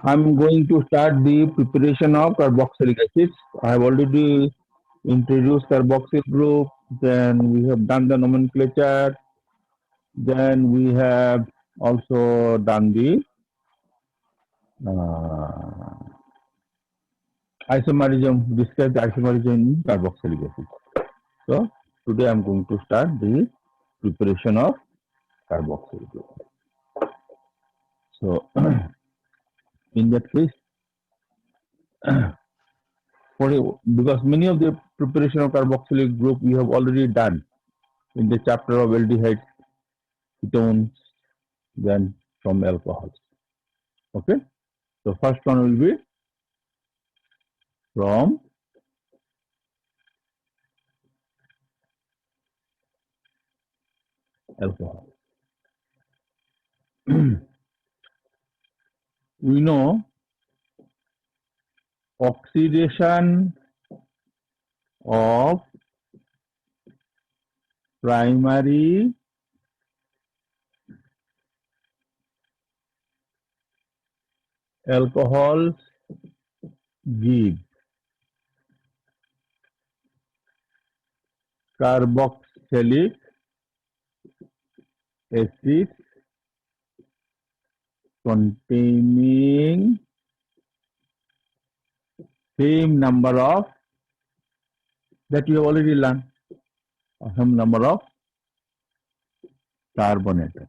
I'm going to start the preparation of carboxylic acids. I have already introduced carboxyl group, then we have done the nomenclature, then we have also done the uh, isomerism, discussed the isomerism in carboxylic acid. So today I'm going to start the preparation of carboxylic group. So in that case, because many of the preparation of carboxylic group we have already done in the chapter of aldehydes, ketones, then from alcohols. Okay, so first one will be from alcohol. We know oxidation of primary alcohols give carboxylic acid containing same number of that you have already learned, some number of carbon atoms.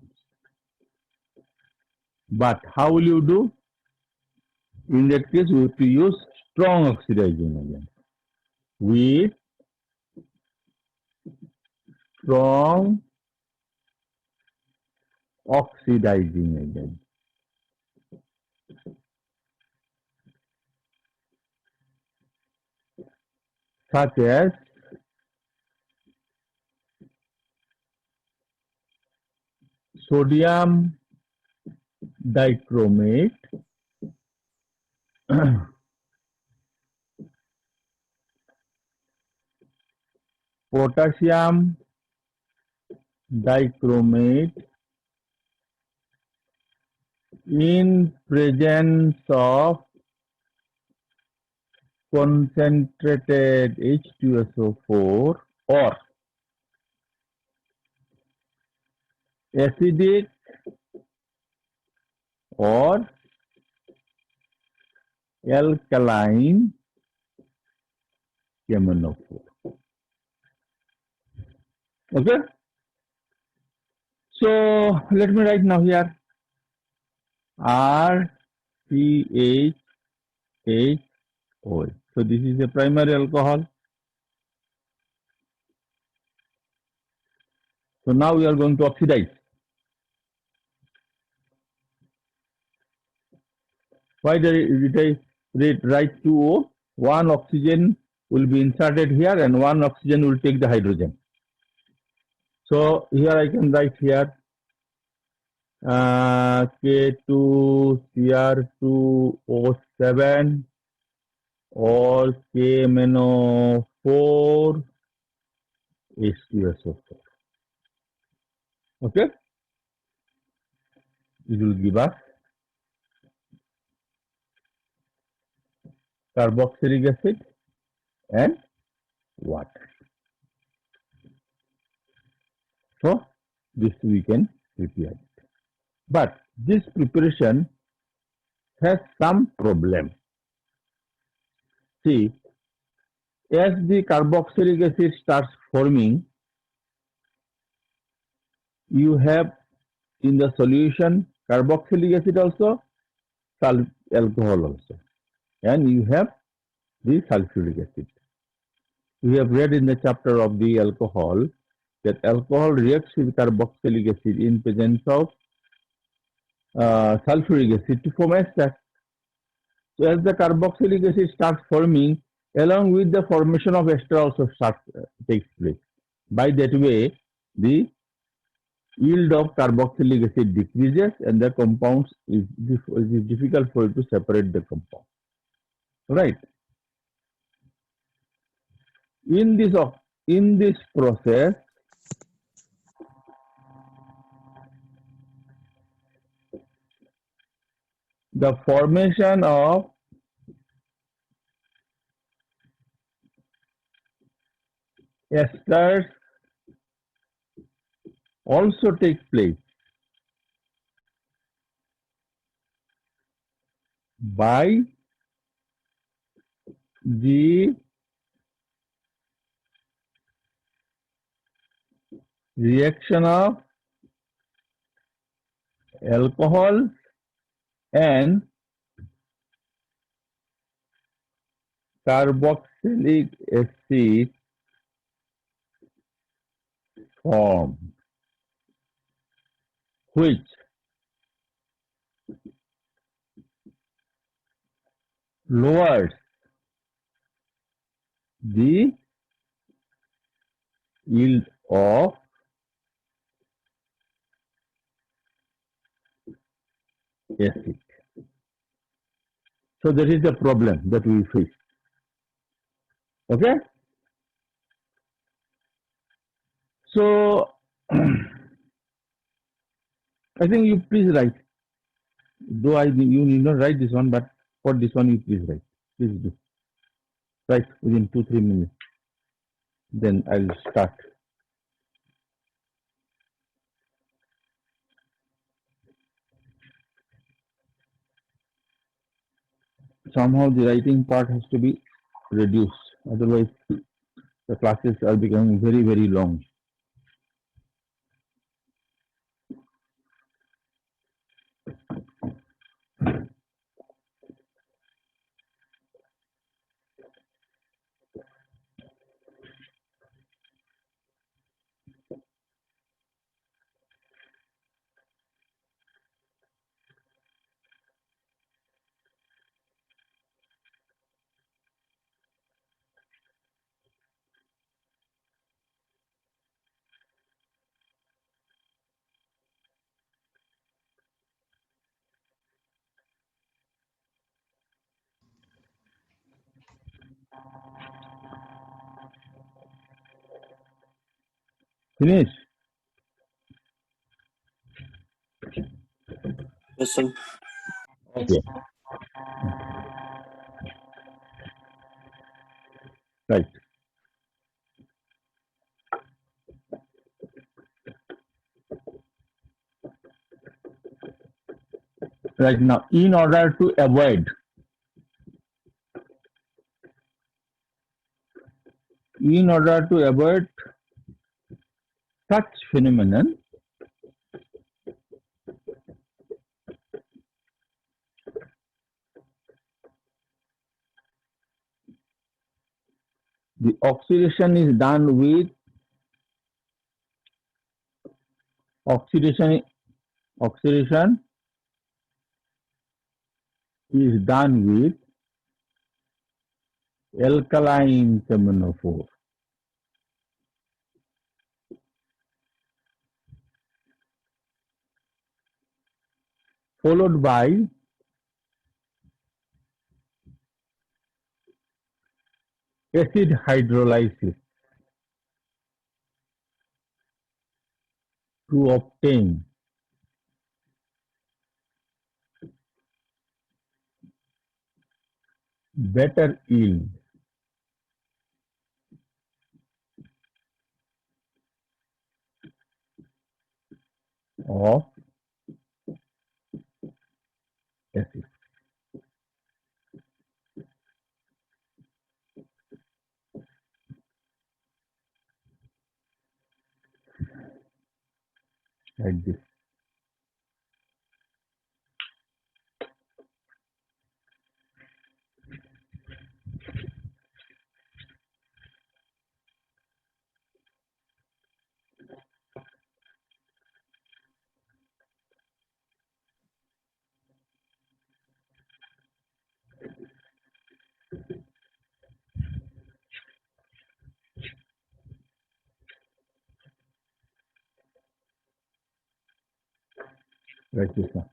But how will you do? In that case, we have to use strong oxidizing agent with strong oxidizing agent. Such as sodium dichromate, potassium dichromate in presence of concentrated H2SO4 or acidic or alkaline KMNO4. Okay, so let me write now here RCHHO. So this is a primary alcohol. So now we are going to oxidize. Why did I write 2O? One oxygen will be inserted here and one oxygen will take the hydrogen. So here I can write here K2Cr2O7 or KMNO4 H2SO4. Okay, it will give us carboxylic acid and water. So this we can prepare it. But this preparation has some problem. See, as the carboxylic acid starts forming, you have in the solution carboxylic acid also, alcohol also, and you have the sulfuric acid. We have read in the chapter of the alcohol that alcohol reacts with carboxylic acid in presence of sulfuric acid to form ester. So as the carboxylic acid starts forming, along with the formation of ester also takes place. By that way, the yield of carboxylic acid decreases and the compounds is difficult for you to separate the compound. Right. In this process, the formation of esters also takes place by the reaction of alcohol and carboxylic acid form, which lowers the yield of acid. So that is the problem that we face. Okay? So I think you please write. Though you need not write this one, but for this one you please write. Please do. Write within 2-3 minutes. Then I'll start. Somehow the writing part has to be reduced. Otherwise, the classes are becoming very, very long. Finish? Yes, sir. Okay. Right. Right now, in order to avoid such phenomenon, the oxidation is done with oxidation is done with alkaline seminophore, followed by acid hydrolysis to obtain better yield of acid. Like this. Like this one.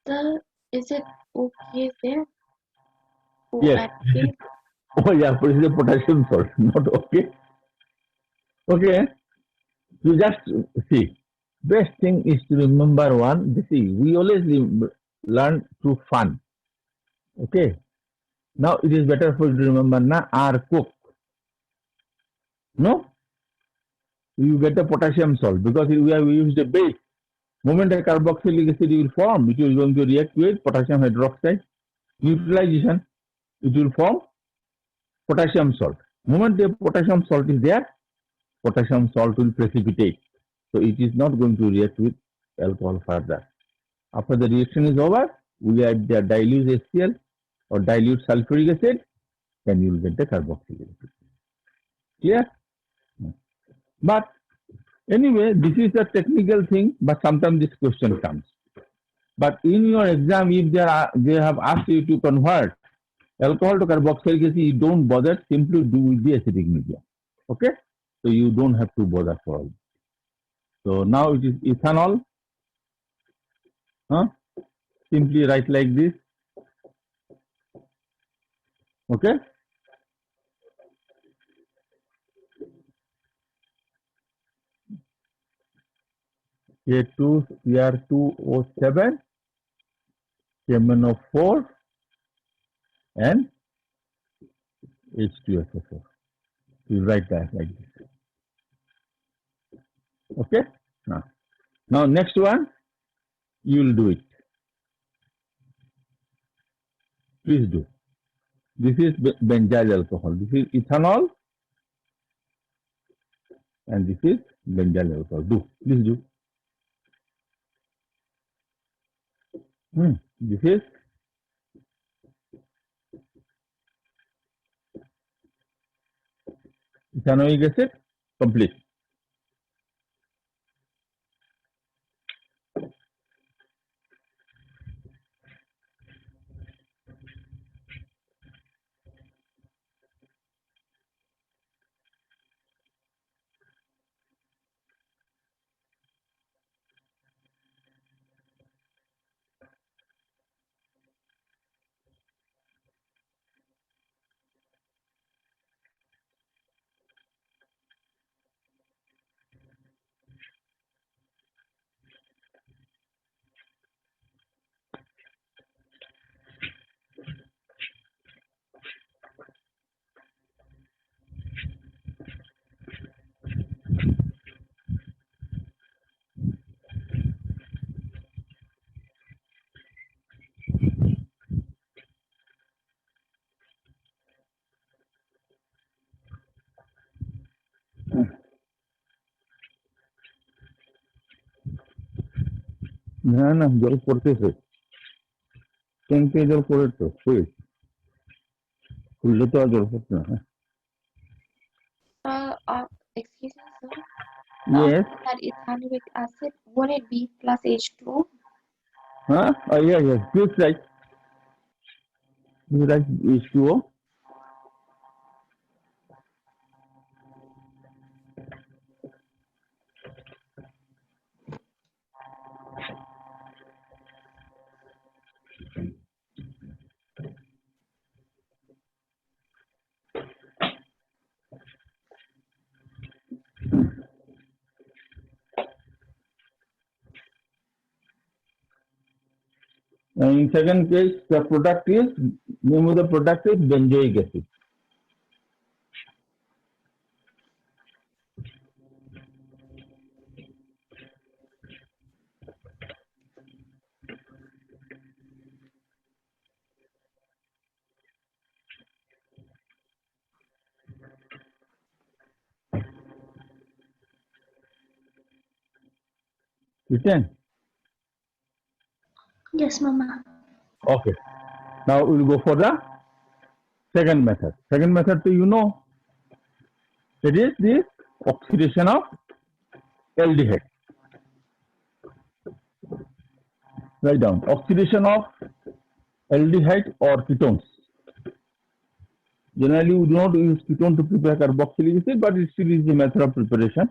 Sir, is it okay there to Yes. add it? Oh yeah, but it's a potassium salt, not okay. Okay. You just see. Best thing is to remember one. See, we always learn through fun. Okay. Now it is better for you to remember na our cook. No, you get the potassium salt because we have used a base. Moment a carboxylic acid will form, it will going to react with potassium hydroxide. Neutralization, it will form potassium salt. Moment the potassium salt is there, potassium salt will precipitate. So it is not going to react with alcohol further. After the reaction is over, we add the dilute HCl or dilute sulfuric acid, then you will get the carboxylic acid. Clear? But anyway, this is a technical thing, but sometimes this question comes. But in your exam, if they have asked you to convert alcohol to carboxylic acid, you don't bother, simply do with the acidic media. Okay? So you don't have to bother for all. So now it is ethanol. Huh? Simply write like this. Okay? K2Cr2O7, KMnO4, and H2SO4. You write that like this. Okay? Now next one, you will do it. Please do. This is benzyl alcohol. This is ethanol, and this is benzyl alcohol. Do. Please do. This is ethanoic acid. Complete. না না জল পড়তেছে ট্যাঙ্কে জল পড়ে তো খুললে তো আর জল পড়ছে না Excuse me, sir. Yes. That ethanoic acid, would it be plus H2? Huh? Oh, yeah. Please write. You write H2O. And in second case, the product is, name of the product is benzoic acid. Written? Yes, Mama. Okay. Now we will go for the second method. Second method, you know, it is the oxidation of aldehyde. Write down. Oxidation of aldehyde or ketones. Generally, we do not use ketone to prepare carboxylic acid, but it still is the method of preparation.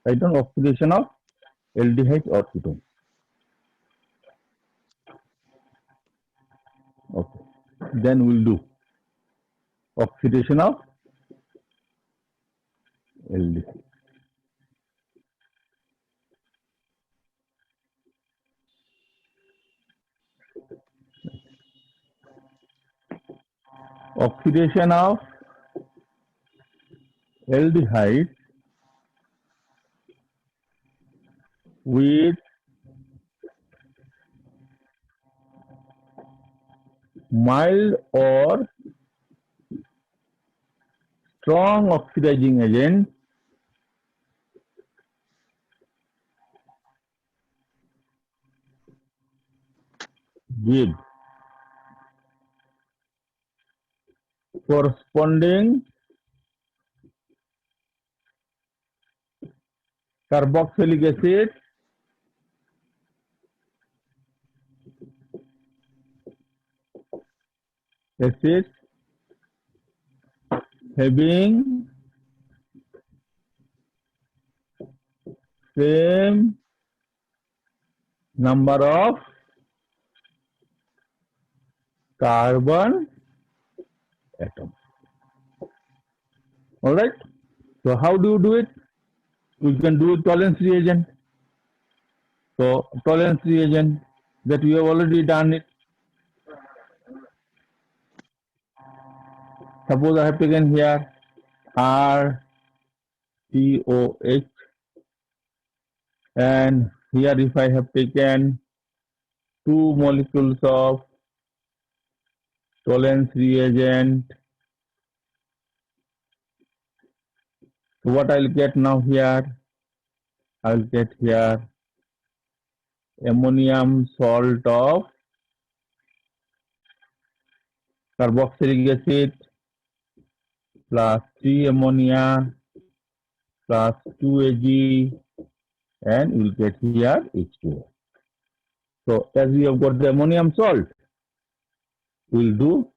Write down oxidation of aldehyde or ketone. Okay. Then we'll do oxidation of LDH. Oxidation of aldehyde with mild or strong oxidizing agent give corresponding carboxylic acid having same number of carbon atoms. All right. So how do you do it? We can do it tolerance reagent. So tolerance reagent that we have already done it. Suppose I have taken here RCOH, and here if I have taken two molecules of tolerance reagent, so what I'll get now here, I'll get here ammonium salt of carboxylic acid plus 3 ammonia plus 2 Ag, and we'll get here H2O. So as we have got the ammonium salt, we'll do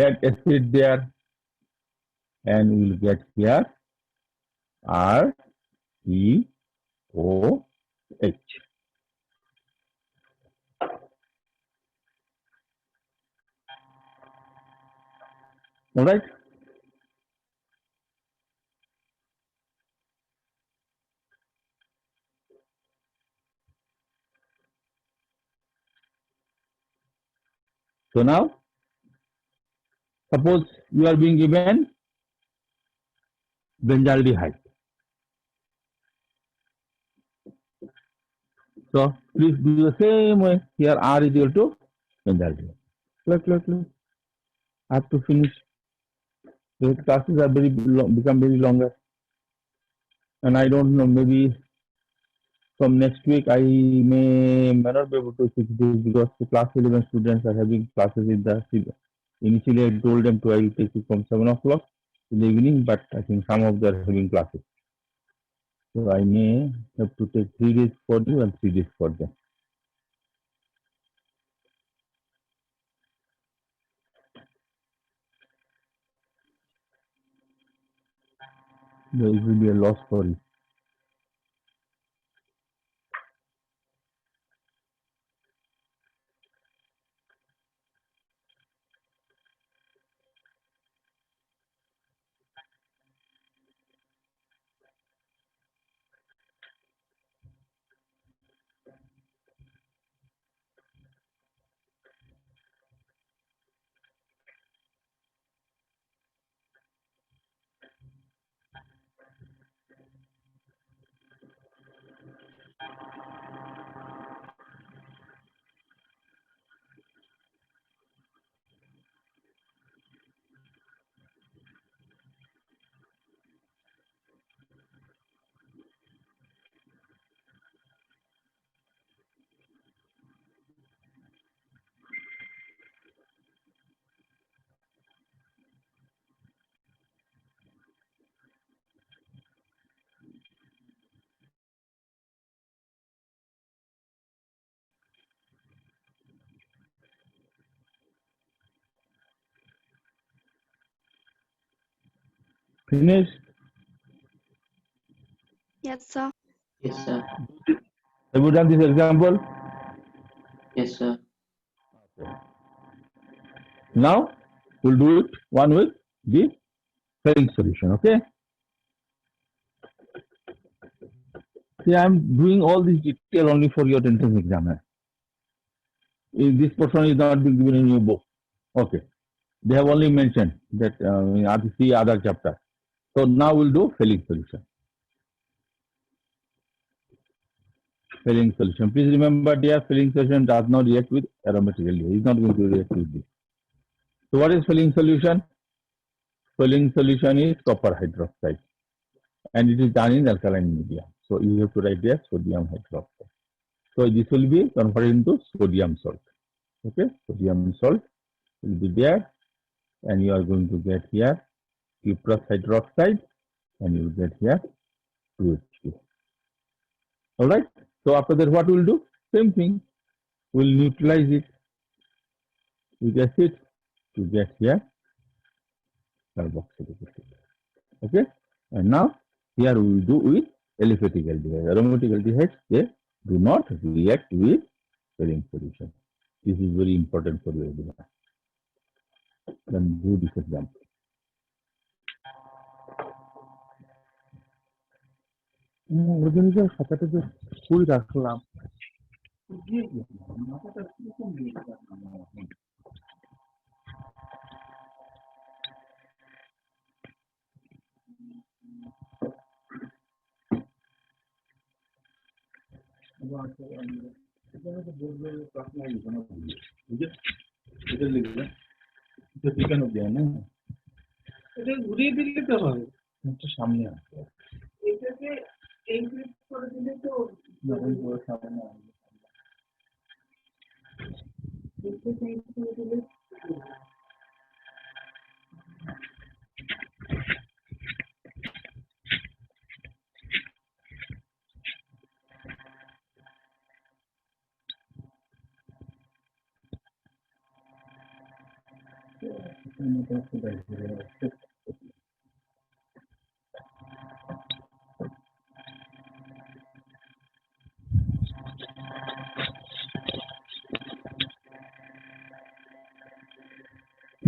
add acid there, and we'll get here RCOH. All right. So now, suppose you are being given benzaldehyde. So please do the same way. Here R is equal to benzaldehyde. Look. I have to finish. The classes are become very longer, and I don't know. Maybe from next week I may not be able to fix this because the class 11 students are having classes in the. Initially, I told them to I will take it from 7 o'clock in the evening, but I think some of them are having classes. So I may have to take 3 days for you and 3 days for them. It will be a loss for you. Finished? Yes, sir. Yes, sir. Have you done this example? Yes, sir. Now we'll do it one with the Fehling solution. Okay. See, I'm doing all this detail only for your entrance examiner. This portion is not being given in your book. Okay. They have only mentioned that in the other chapter. So now we'll do Fehling solution. Fehling solution. Please remember, dear, Fehling solution does not react with aromatic aldehyde. It's not going to react with this. So what is Fehling solution? Fehling solution is copper hydroxide, and it is done in alkaline media. So you have to write there sodium hydroxide. So this will be converted into sodium salt. Okay, sodium salt will be there, and you are going to get here Q plus hydroxide, and you will get here 2H2. All right. So after that, what we'll do? Same thing. We'll neutralize it with acid to get here carboxylic acid. Okay. And now here we will do with aliphatic aldehydes. Aromatic aldehydes, they do not react with Fehling solution. This is very important for your exam. Then do this example. Organizer খাতাটা যে ফুল রাখলাম এটা ঘুরিয়ে দিলে তো হয় একটু সামনে আসবে এটাকে এনক্রিপ্ট করে দিলে তো যখন পুরো সামনে আসবে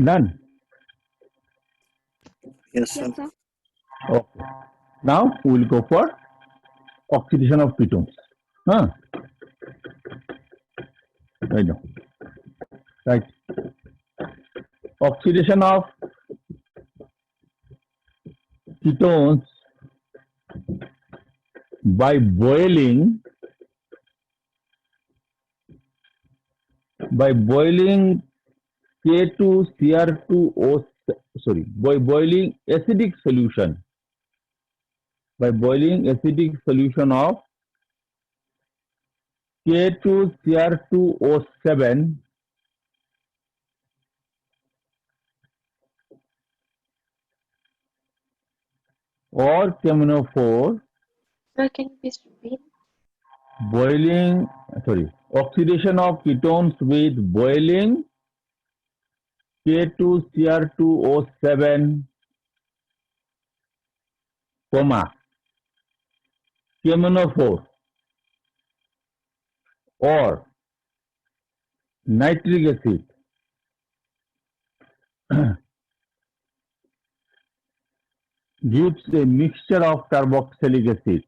Done. Yes, sir. Yes, sir. Okay. Now we will go for oxidation of ketones. Right now. Right. Oxidation of ketones by boiling K2Cr2O, by boiling acidic solution, of K2Cr2O7 or KMNO4, Sir, can you please repeat? oxidation of ketones with boiling K2Cr2O7, KMNO4 or nitric acid gives a mixture of carboxylic acid.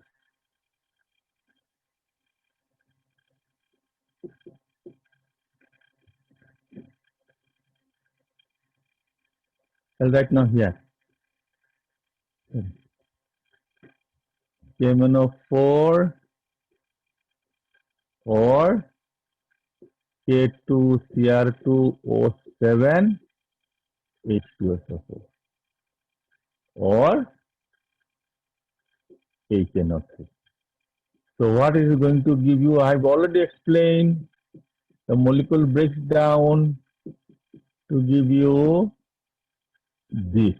Right now here, KMNO4 or K2Cr2O7 H2SO4 or HNO3. So what is it going to give you? I've already explained the molecule breaks down to give you this,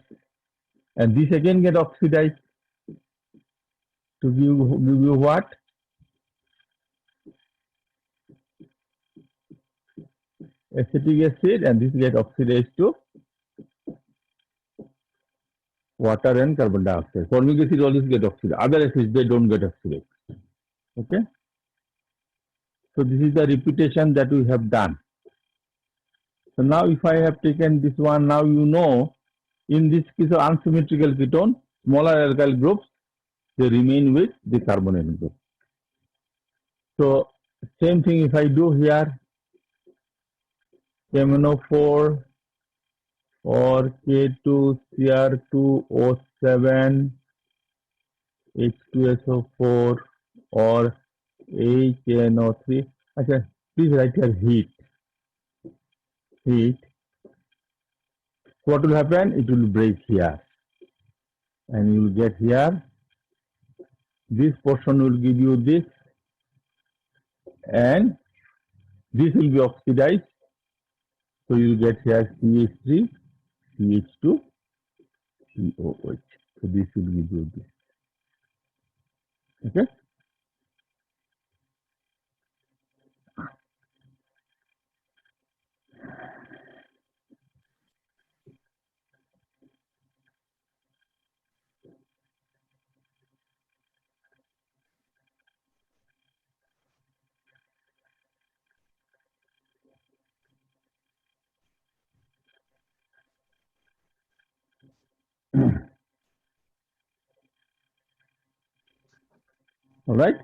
and this again get oxidized to give you what? Acetic acid, and this get oxidized to water and carbon dioxide. Formic acid always get oxidized. Other acids, they don't get oxidized. Okay. So this is the repetition that we have done. So now if I have taken this one, now you know in this case of unsymmetrical ketone, smaller alkyl groups, they remain with the carbonyl group. So same thing if I do here, KMNO4 or K2Cr2O7 H2SO4 or HNO3. Okay, please write here heat. Heat. What will happen? It will break here. And you will get here. This portion will give you this. And this will be oxidized. So you will get here CH3, CH2, COH. So this will give you this. Okay? All right?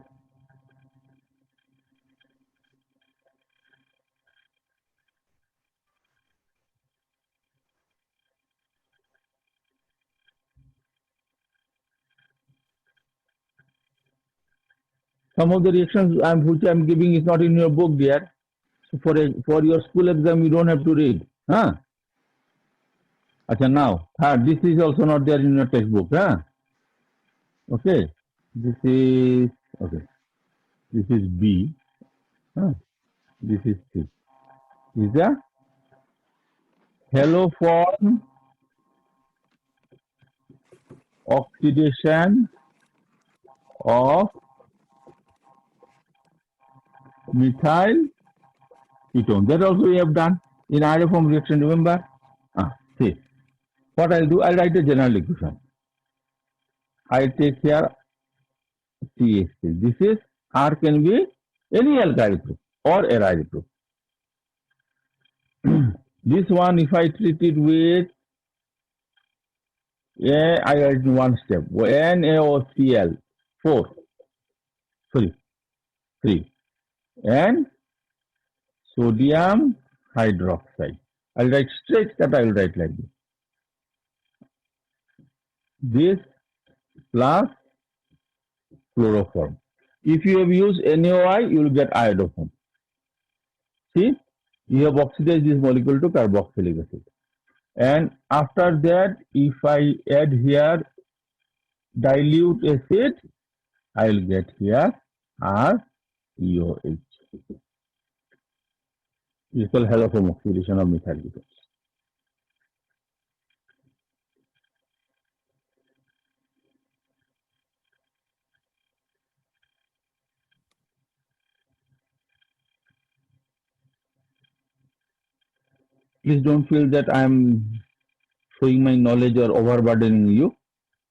Some of the reactions which I'm giving is not in your book, dear. So for your school exam, you don't have to read. Huh? Acha, now, this is also not there in your textbook. Huh? Okay. This is, okay. This is B. Huh? This is C. Is the haloform oxidation of methyl ketone. That also we have done in iodoform reaction, remember? See. What I'll do, I'll write a general equation. I take here CH3. This is R can be any alkyl group or aryl group. This one, if I treat it with I write one step. NaOCl 4, sorry, 3, and sodium hydroxide. I'll write straight that I'll write like this. This plus chloroform. If you have used NaOI, you will get iodoform. See, you have oxidized this molecule to carboxylic acid. And after that, if I add here dilute acid, I will get here REOH. This is called haloform oxidation of methyl ketones. Please don't feel that I am showing my knowledge or overburdening you.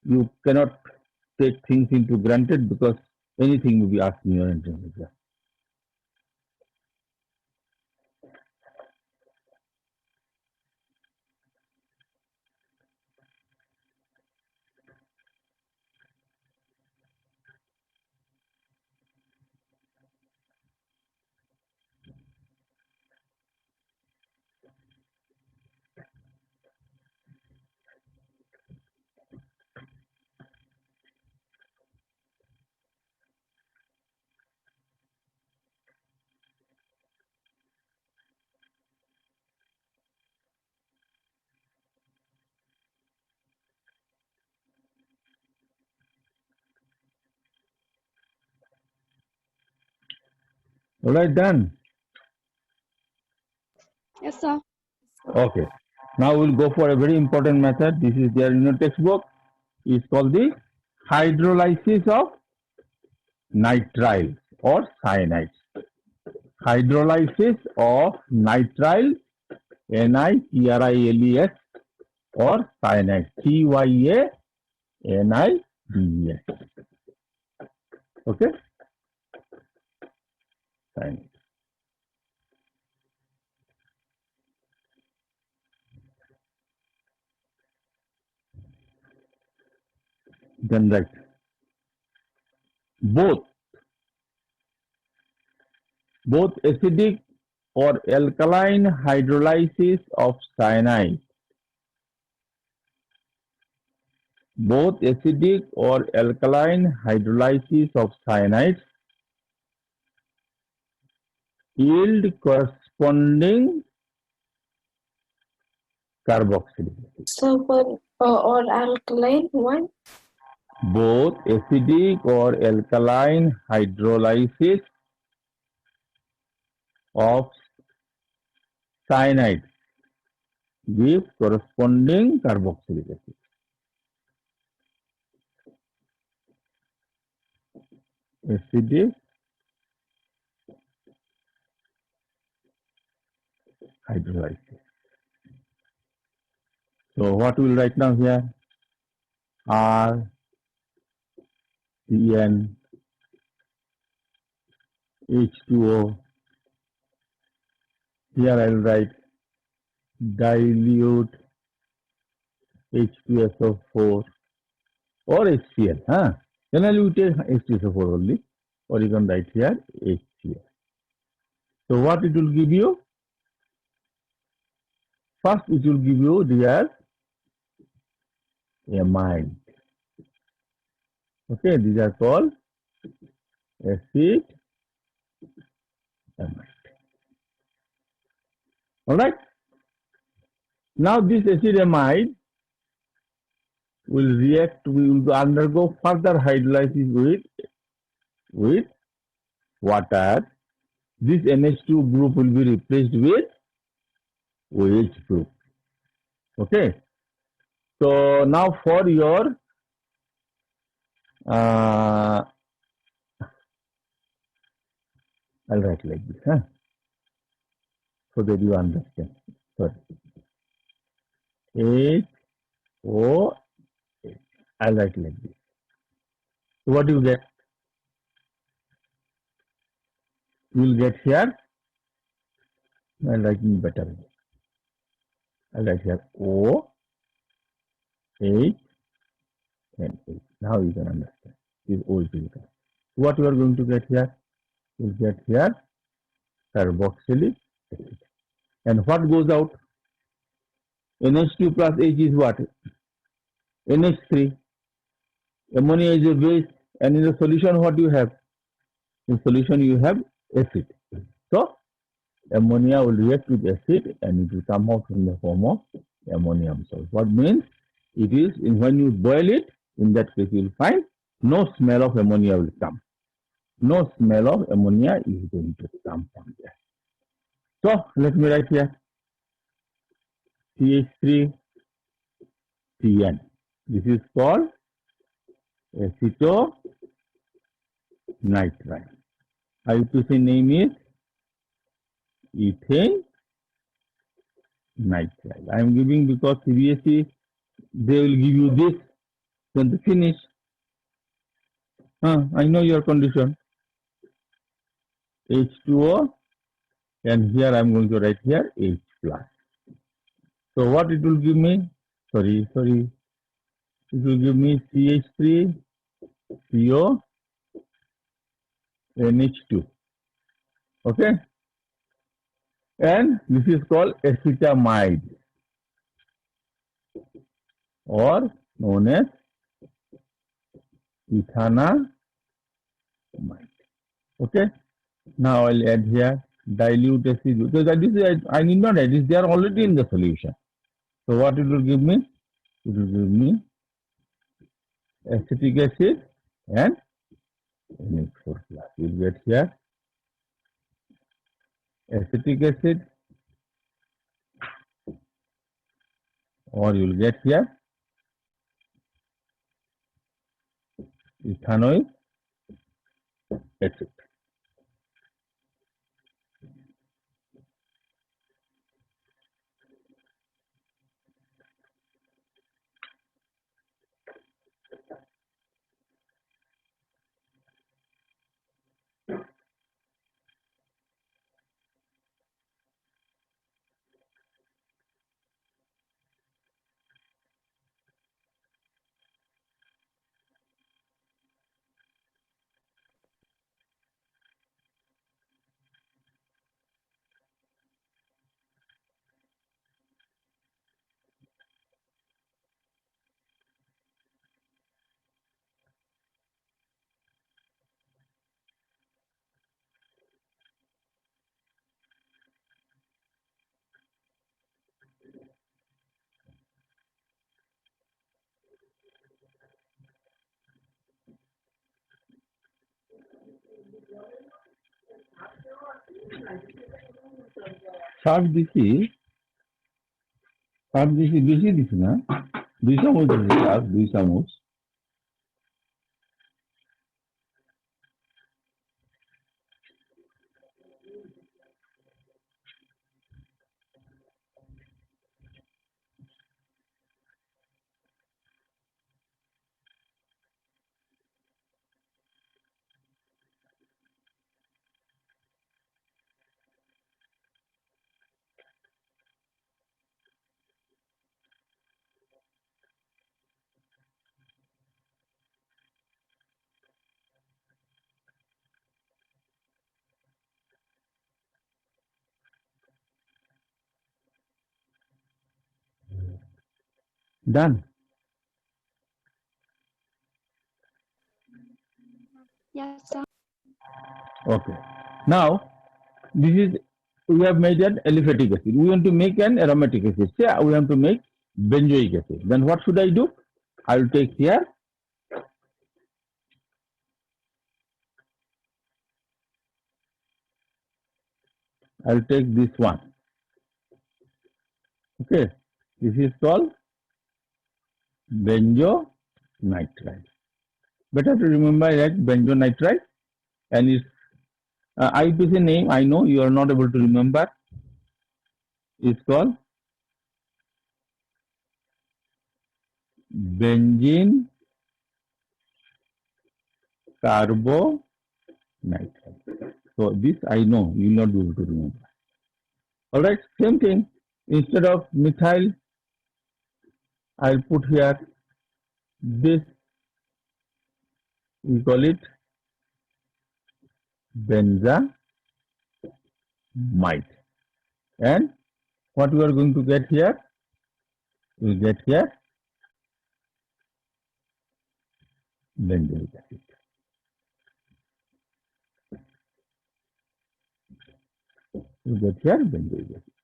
You cannot take things into granted because anything will be asked in your entrance exam. All right, done. Yes, sir. Okay. Now we'll go for a very important method. This is there in your textbook. It's called the hydrolysis of nitrile or cyanides. Hydrolysis of nitrile, NITRILES, or cyanide, CYANIDES. Okay? Cyanide. Then write both acidic or alkaline hydrolysis of cyanide. Both acidic or alkaline hydrolysis of cyanide yield corresponding carboxylic acid. Sulfur or alkaline one? Both acidic or alkaline hydrolysis of cyanide give corresponding carboxylic acid. Acidic hydrolysis. So what we will write now here? R, CN, H2O. Here I will write dilute H2SO4 or HCl. Generally we take H2SO4 only, or you can write here HCl. So what it will give you? First it will give you their amide. Okay, these are called acid amide. Alright. Now this acid amide will react, will undergo further hydrolysis with water. This NH2 group will be replaced with OH group. Okay. So now for your I'll write like this, so that you understand. Sorry. H O H. I'll write like this. So what you get? You will get here. I'll write in better way. I'll write here O H and H. Now you can understand. This O is equal. What you are going to get here? You get here carboxylic acid. And what goes out? NH2 plus H is what? NH3. Ammonia is a base, and in the solution what you have? In solution you have acid. So ammonia will react with acid and it will come out in the form of ammonium salt. What means it is when you boil it, in that case you will find no smell of ammonia will come. No smell of ammonia is going to come from there. So let me write here CH3 CN. This is called acetonitrite. IUPAC name is ethane nitride. I am giving because CBSE they will give you this, then they finish. I know your condition. H2O, and here I am going to write here H plus. So what it will give me? Sorry. It will give me CH3 CO NH2. Okay? And this is called acetamide or known as ethanamide. Okay? Now I'll add here dilute acid. Because I need not add this, they are already in the solution. So what it will give me? It will give me acetic acid and NH4 plus. You will get here acetic acid, or you will get here ethanoic acid. শাক দিছি, বেশি দিছি না, 2 চামচ দিছি শাক, 2 চামচ। Done. Yes, sir. Okay. Now, this is, we have made an aliphatic acid. We want to make an aromatic acid. Say we want to make benzoic acid. Then what should I do? I will take here, I will take this one. Okay. This is called benzonitride. Better to remember that benzonitride, and its IUPAC name I know you are not able to remember. It's called benzene carbonitride. So this I know you will not be able to remember. All right, same thing. Instead of methyl, I'll put here this. We call it benzamide. And what we are going to get here? We get here benzoic acid. We get here benzoic acid.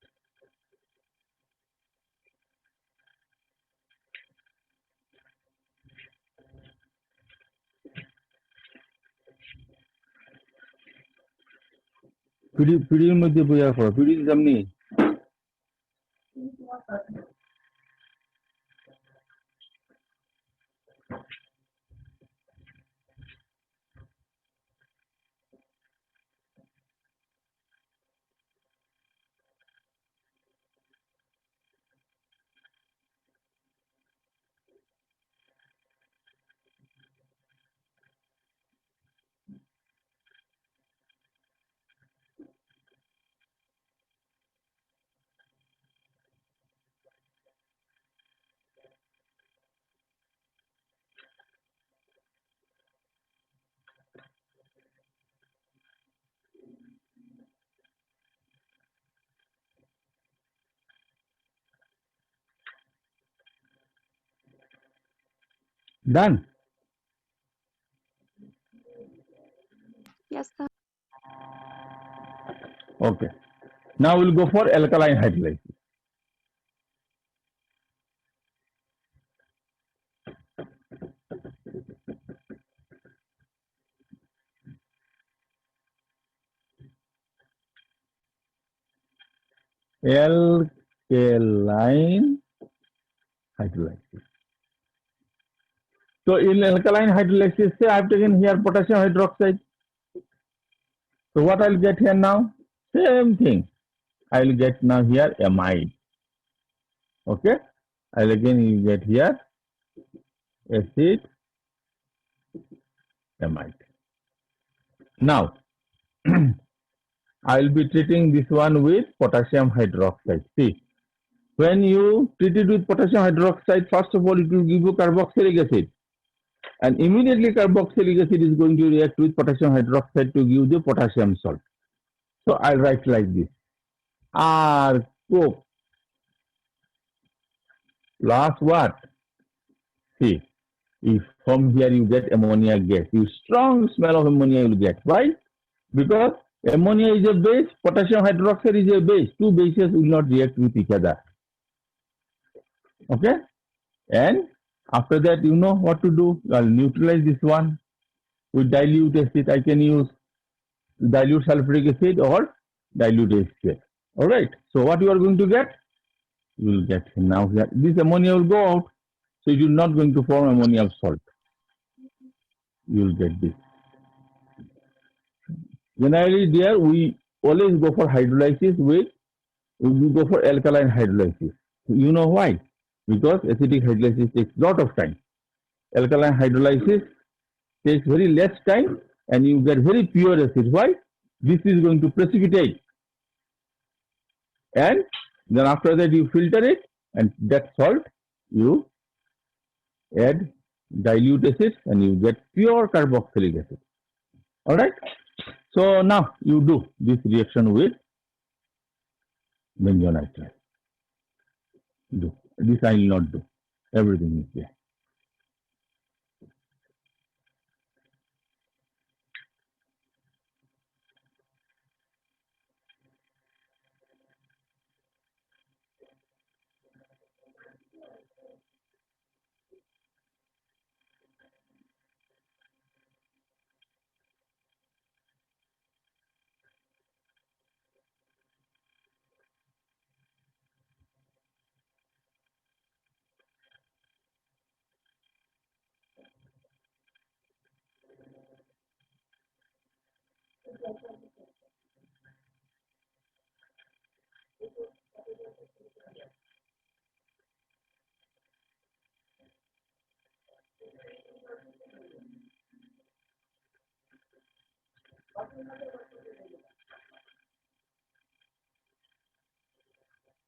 পিডির মধ্যে বইয়া পড়ো, PD যেমনি ডান। Yes, sir. Okay. Now we'll go for alkaline hydrolysis. Alkaline hydrolysis. So in alkaline hydrolysis, say I've taken here potassium hydroxide. So what I'll get here now? Same thing. I'll get now here amide. Okay. I'll again you get here acid amide. Now I'll be treating this one with potassium hydroxide. See, when you treat it with potassium hydroxide, first of all, it will give you carboxylic acid. And immediately carboxylic acid is going to react with potassium hydroxide to give the potassium salt. So I'll write like this. R coke plus what? See, if from here you get ammonia gas, you strong smell of ammonia you will get. Why? Because ammonia is a base, potassium hydroxide is a base. Two bases will not react with each other. Okay? And after that, you know what to do. I'll neutralize this one with dilute acid. I can use dilute sulfuric acid or dilute HCl. All right. So what you are going to get? You will get now here. This ammonia will go out. So it is not going to form ammonium salt. You will get this. Generally, there we always go for hydrolysis with we go for alkaline hydrolysis. You know why? Because acidic hydrolysis takes a lot of time. Alkaline hydrolysis takes very less time and you get very pure acid. Why? This is going to precipitate. And then after that you filter it and that salt you add dilute acid and you get pure carboxylic acid. Alright? So now you do this reaction with benzonitrile. Do. This I will not do. Everything is there.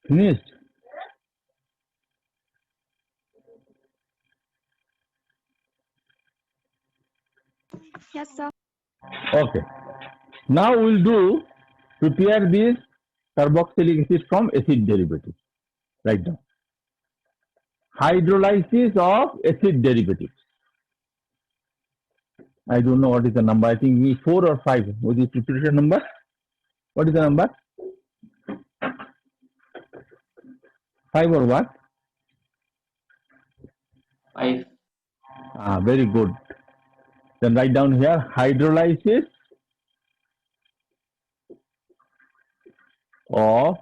Finished? Yes, sir. Okay. Now we'll do prepare this carboxylic acid from acid derivatives. Write down. Hydrolysis of acid derivatives. I don't know what is the number. I think we 4 or 5. What is the preparation number? What is the number? 5 or what? 5. Very good. Then write down here hydrolysis of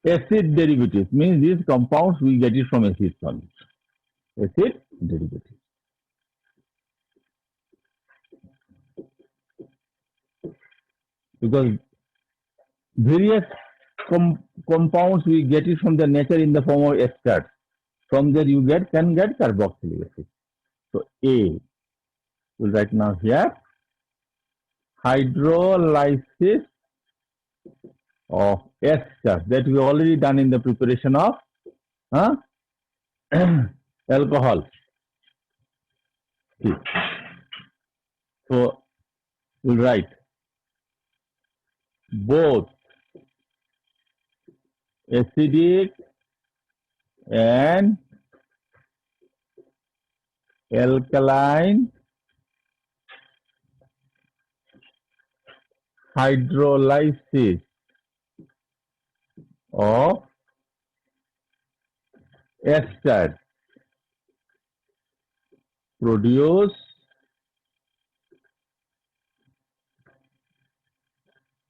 acid derivatives. Means these compounds we get it from acid solids. Acid derivatives. Because various compounds we get it from the nature in the form of esters. From there you can get carboxylic acid. So A will write now here hydrolysis of esters that we already done in the preparation of alcohol. See. So we'll write both acidic and alkaline hydrolysis of esters produce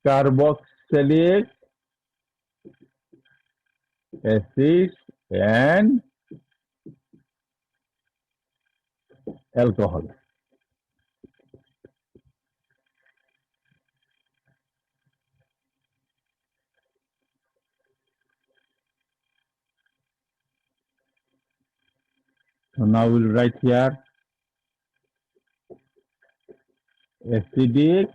carboxylic acids and alcohol. So now we'll write here acidic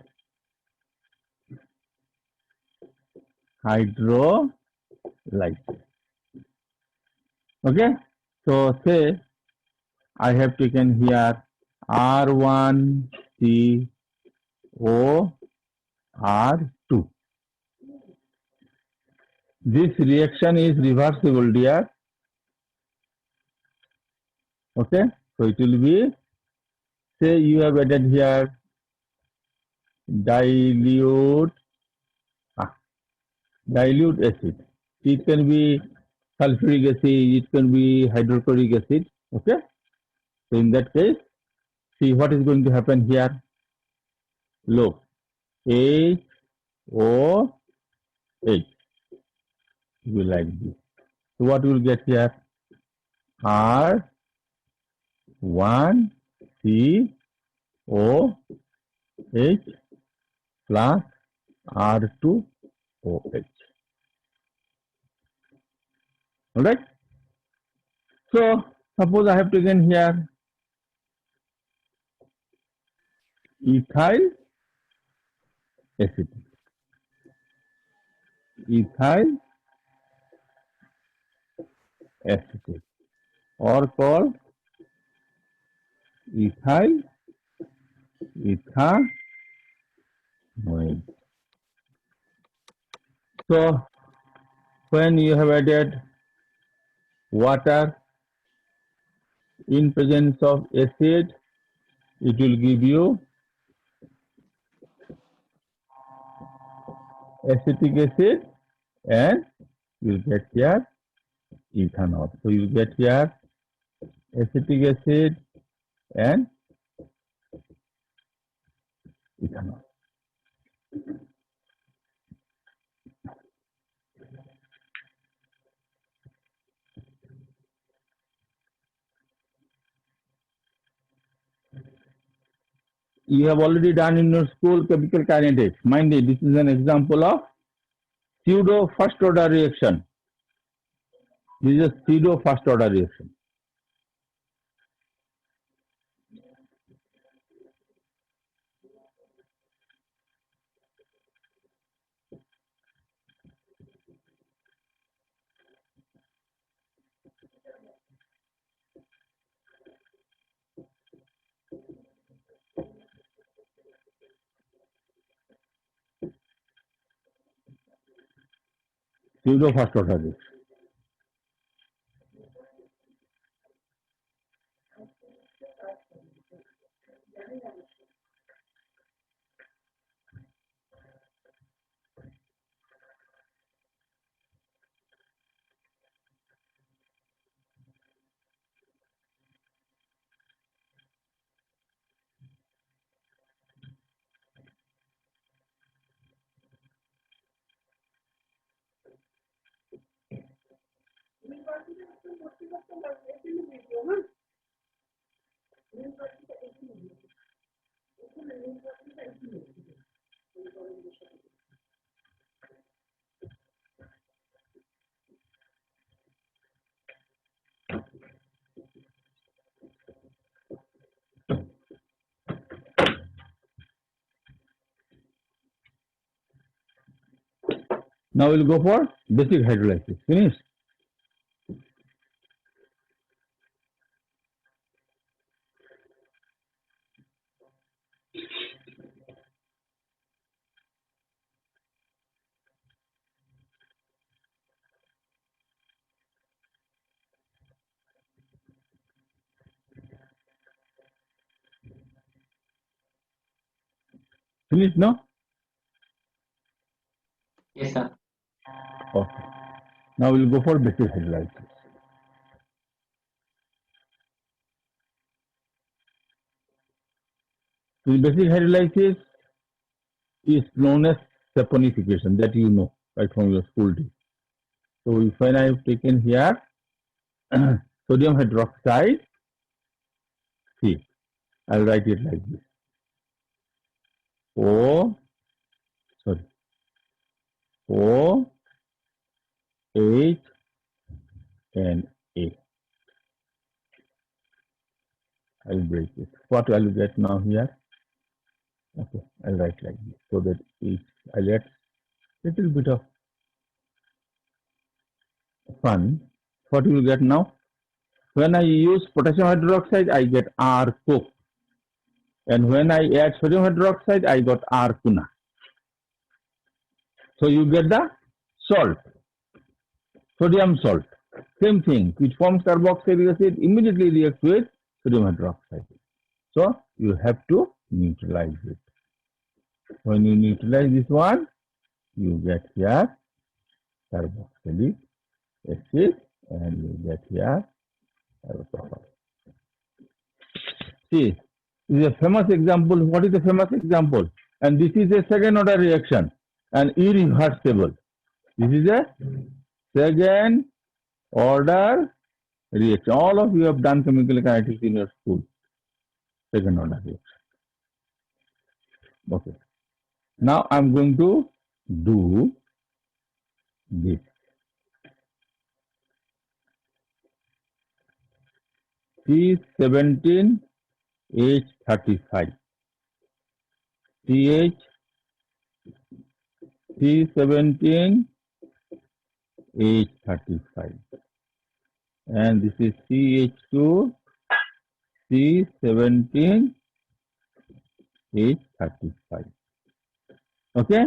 hydrolysis. Okay, so say I have taken here R1COR2. This reaction is reversible, dear. Okay, so it will be, say you have added here dilute acid. It can be sulfuric acid, it can be hydrochloric acid. Okay, so in that case, see what is going to happen here. Look, H O H. You like this. So what you will get here? R 1 C O H plus R2 OH. Alright? So suppose I have taken here ethyl acetate. Ethyl acetate or called ethyl ethanoate. So when you have added water in presence of acid, it will give you acetic acid and you will get here ethanol. So you get here acetic acid and ethanol. You have already done in your school chemical kinetics. Mind it, this is an example of pseudo first order reaction. This is a pseudo first order reaction. Pseudo first order reaction. Now we'll go for basic hydrolysis. Finish. Finish now? Yes, sir. Okay. Now we'll go for basic hydrolysis. The basic hydrolysis is known as saponification, that you know right from your school days. So when I have taken here sodium hydroxide, see, I'll write it like this. O, sorry, O, H, and A. I'll break it. What I'll get now here? Okay, I'll write like this so that I'll get little bit of fun. What you will get now? When I use potassium hydroxide, I get R coke. And when I add sodium hydroxide, I got R kuna. So you get the salt, sodium salt. Same thing, which forms carboxylic acid, immediately reacts with sodium hydroxide. So you have to neutralize it. When you neutralize this one, you get here carboxylic acid and you get here alcohol. See, this is a famous example. What is the famous example? And this is a second order reaction and irreversible. This is a second order reaction. All of you have done chemical kinetics in your school. Second order reaction. Okay. Now I'm going to do this. C17H35. CH C17H35. And this is CH2 C17H35. Okay?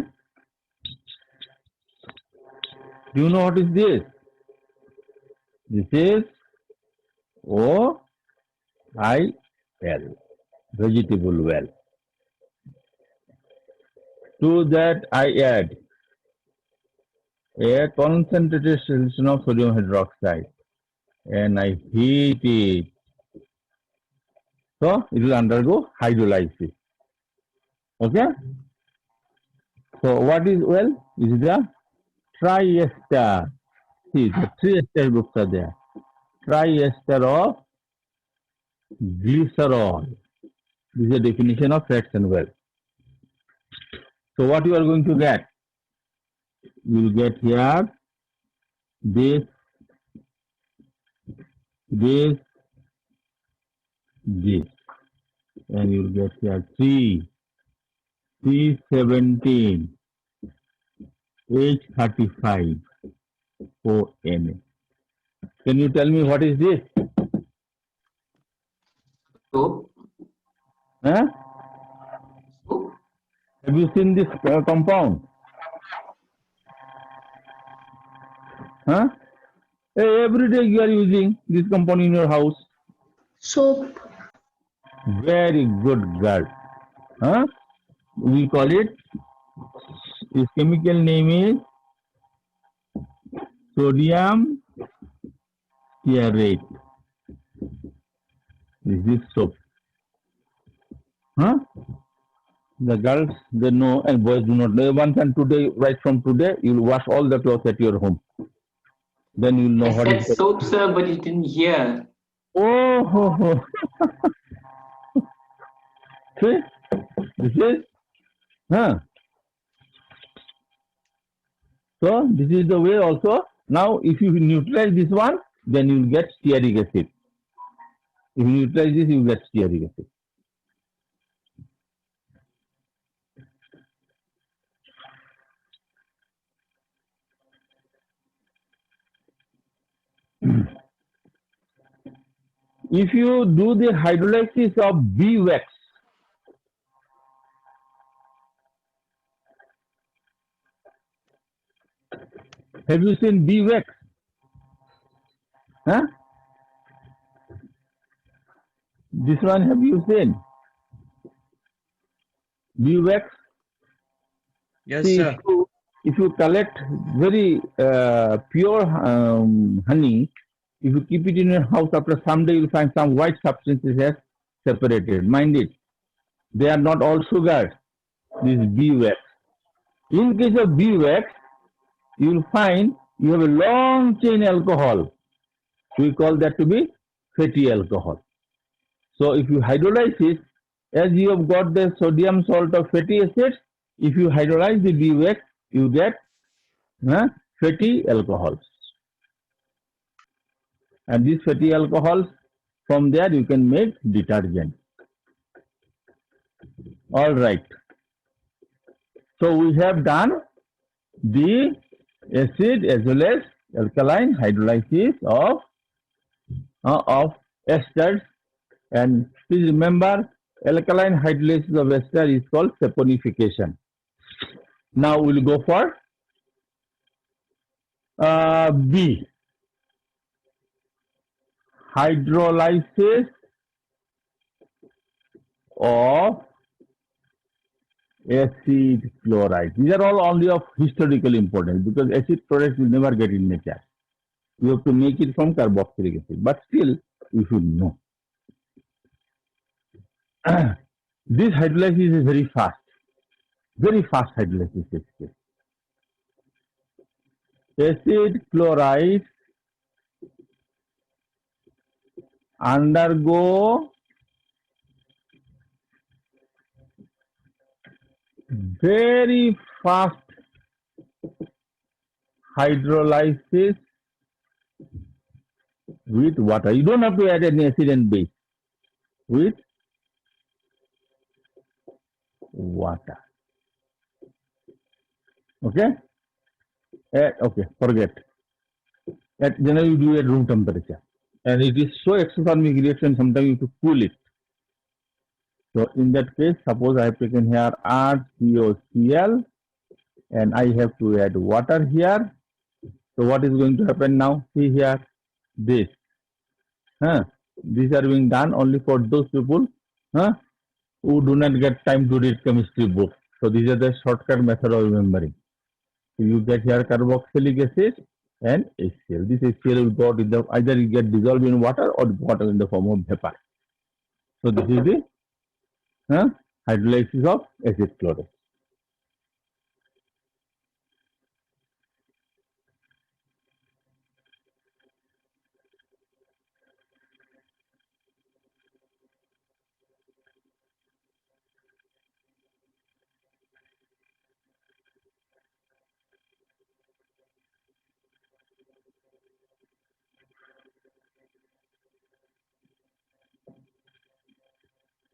Do you know what is this? This is OIL, vegetable well. To that I add a concentrated solution of sodium hydroxide and I heat it. So it will undergo hydrolysis. Okay? So what is well? This is the triester. See, the three ester groups are there. Triester of glycerol. This is the definition of fraction well. So what you are going to get? You will get here this, and you will get here 3 C17 H35 ONA. Can you tell me what is this? Soap. Huh? Soap. Have you seen this compound? Huh? Hey, every day you are using this compound in your house. Soap. Very good girl. Huh? We call it, its chemical name is sodium stearate. This is soap. Huh? The girls, they know, and boys do not know. Once and today, right from today, you will wash all the clothes at your home. Then you will know I what said is the... soap, sir, but you didn't hear. Oh, ho, ho. See? This is, huh? So, this is the way also. Now, if you neutralize this one, then you will get stearic acid. If you neutralize this, you will get stearic acid. If you do the hydrolysis of beeswax, have you seen beeswax? Huh? This one have you seen? Beeswax? Yes, See, sir. if you collect very pure honey, if you keep it in your house, after some day you will find some white substances has separated. Mind it, they are not all sugar. This is beeswax. In case of beeswax, you will find you have a long chain alcohol. We call that to be fatty alcohol. So if you hydrolyze it, as you have got the sodium salt of fatty acids, if you hydrolyze the beeswax, you get fatty alcohols. And these fatty alcohols, from there you can make detergent. All right. So we have done the acid as well as alkaline hydrolysis of esters. And please remember, alkaline hydrolysis of ester is called saponification. Now we'll go for B. Hydrolysis of acid chloride. These are all only of historical importance because acid chloride will never get in nature. You have to make it from carboxylic acid, but still you should know. This hydrolysis is very fast. Very fast hydrolysis takes place. Acid chlorides undergo very fast hydrolysis with water. You don't have to add any acid and base. With water. Okay? Okay, forget. Generally you do at room temperature. And it is so exothermic reaction, sometimes you have to cool it. So in that case, suppose I have taken here RCOCl and I have to add water here. So what is going to happen now? See here, this. These are being done only for those people who do not get time to read chemistry book. So these are the shortcut method of remembering. So you get here carboxylic acid and HCl. This HCl will go in the either you get dissolved in water or water in the form of vapor. So this is the hydrolysis of acid chloride.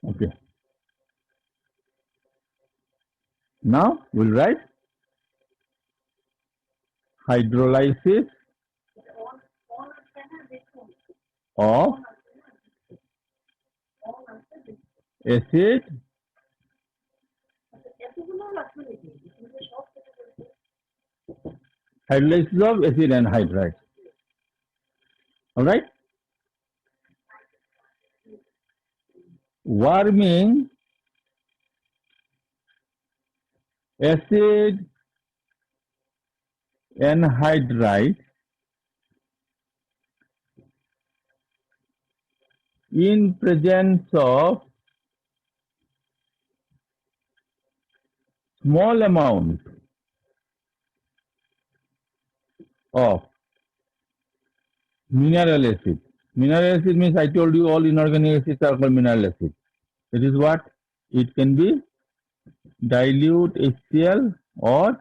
Okay. Now we'll write hydrolysis of acid hydrolysis of acid and hydride. Alright? Warming acid anhydride in presence of small amount of mineral acid. Mineral acid means I told you all inorganic acids are called mineral acid. It is what? It can be dilute HCl or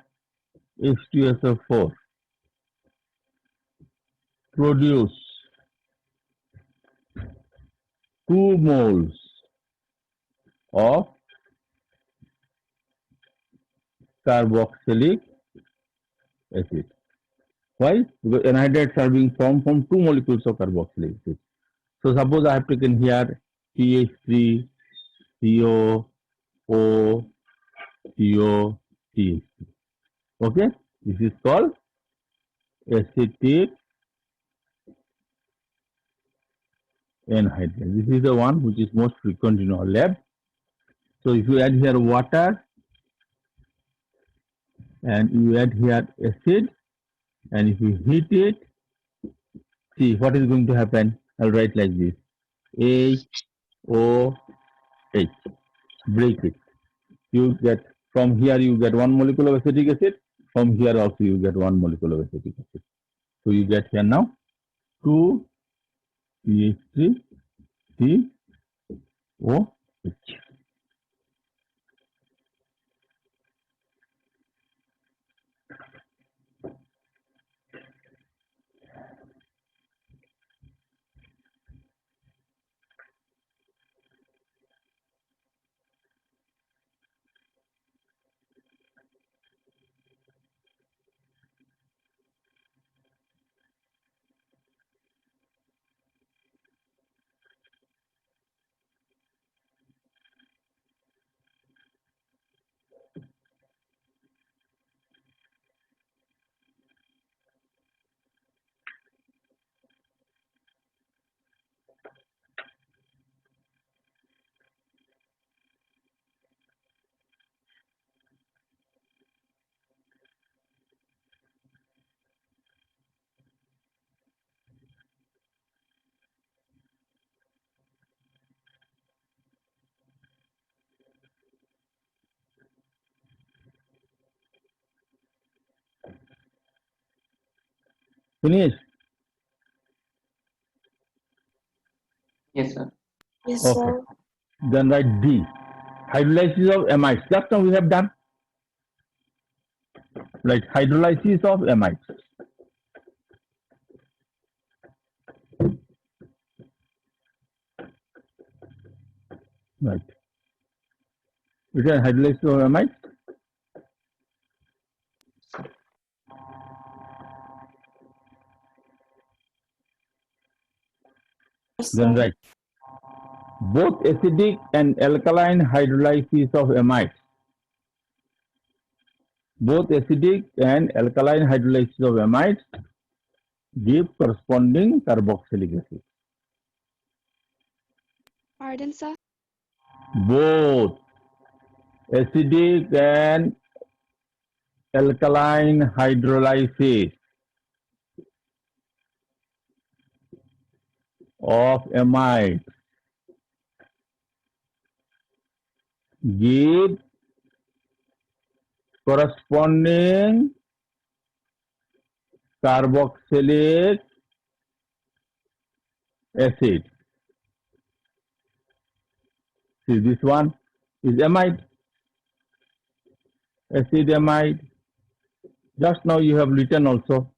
H2SO4. Produce 2 moles of carboxylic acid. Why? Because anhydrides are being formed from 2 molecules of carboxylic acid. So suppose I have taken here CH3, CO, O, CO, CH3. Okay? This is called acetic anhydride. This is the one which is most frequent in our lab. So if you add here water and you add here acid and if you heat it, see what is going to happen. I'll write like this. HOH. Break it. You get from here you get 1 molecule of acetic acid. From here also you get 1 molecule of acetic acid. So you get here now 2 CH3 COH. Finish? Yes, sir. Yes, Okay. sir. Then write D. Hydrolysis of amides. Just now we have done. Right. Hydrolysis of amides. Right. It is hydrolysis of amides. Yes, Then sir. write both acidic and alkaline hydrolysis of amides. Both acidic and alkaline hydrolysis of amides give corresponding carboxylic acid. Pardon, sir? Both acidic and alkaline hydrolysis of amides give corresponding carboxylic acid. See, this one is amide, acid amide. Just now you have written also.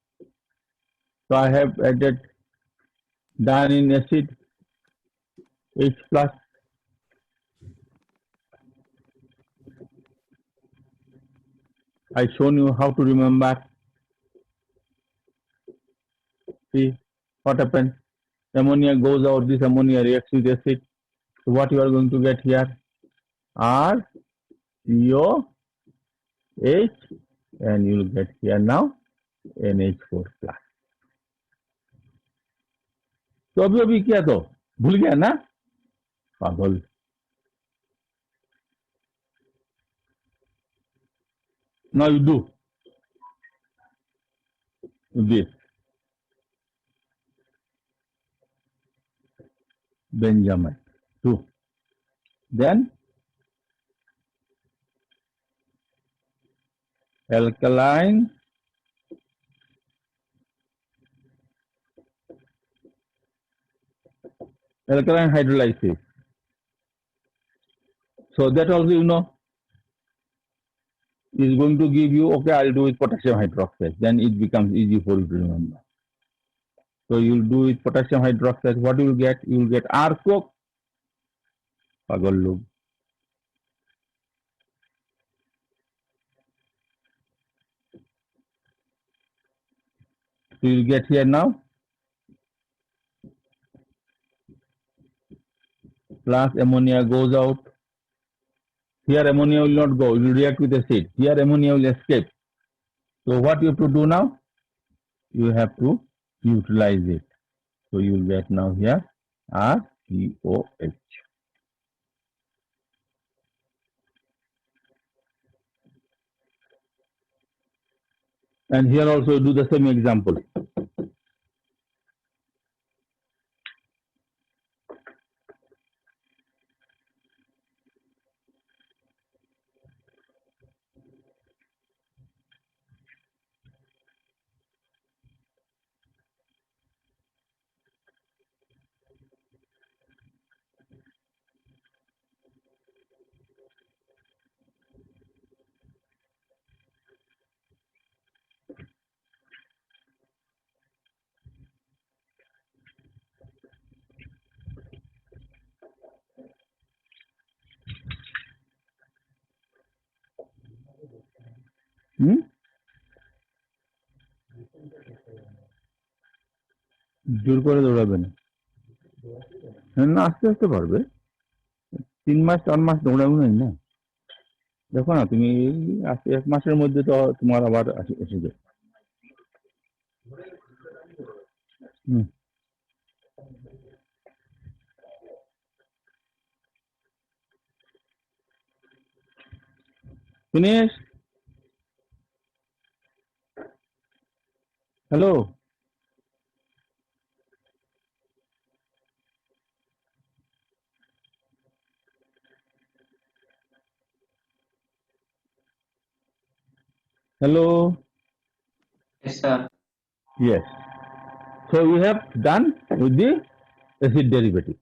So I have added done in acid H plus. I shown you how to remember. See what happens. Ammonia goes out, this ammonia reacts with acid. So what you are going to get here? R, CO, H, and you will get here now NH4 plus. तो अभी क्या तो भूल गया ना पागल. Now you do this Benjamin 2. Then alkaline hydrolysis. So that also you know is going to give you, okay, I'll do with potassium hydroxide. Then it becomes easy for you to remember. So you'll do with potassium hydroxide. What you will get? You will get R coke. Pagal log. So you'll get here now plus ammonia goes out. Here ammonia will not go, it will react with acid. Here ammonia will escape. So what you have to do now? You have to utilize it. So you will get now here RCOH. And here also do the same example. জোর করে দৌড়াবে না, না আস্তে আস্তে পারবে। 3 মাস 4 মাস দৌড়াবো না, দেখো না তুমি 1 মাসের মধ্যে তো তোমার আবার এসে যাবে। Finish. Hello. Hello. Yes, sir. Yes. So we have done with the acid derivatives.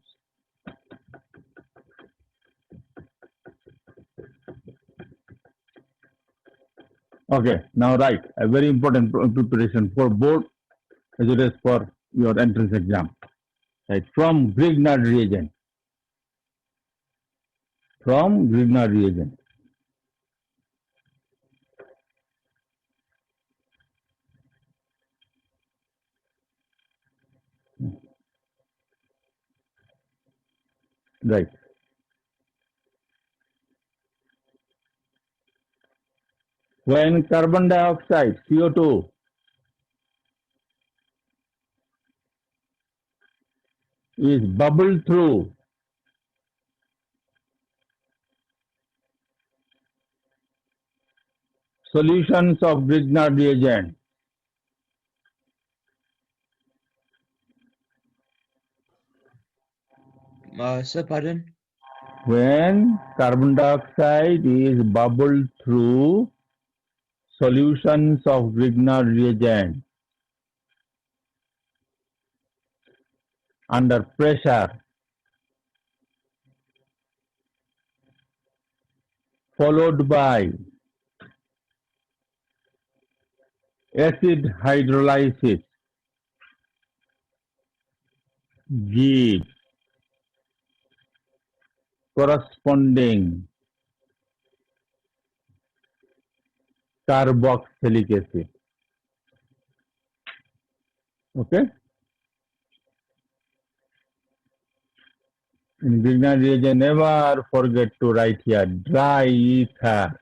Okay, now write a very important preparation for board as well as for your entrance exam. Right, from Grignard reagent. From Grignard reagent. Right. When carbon dioxide, CO2, is bubbled through solutions of Grignard reagent, Sir, pardon? when carbon dioxide is bubbled through solutions of Grignard reagent under pressure, followed by acid hydrolysis, give corresponding carboxylic acid. Okay? In Grignard reagent, never forget to write here dry ether.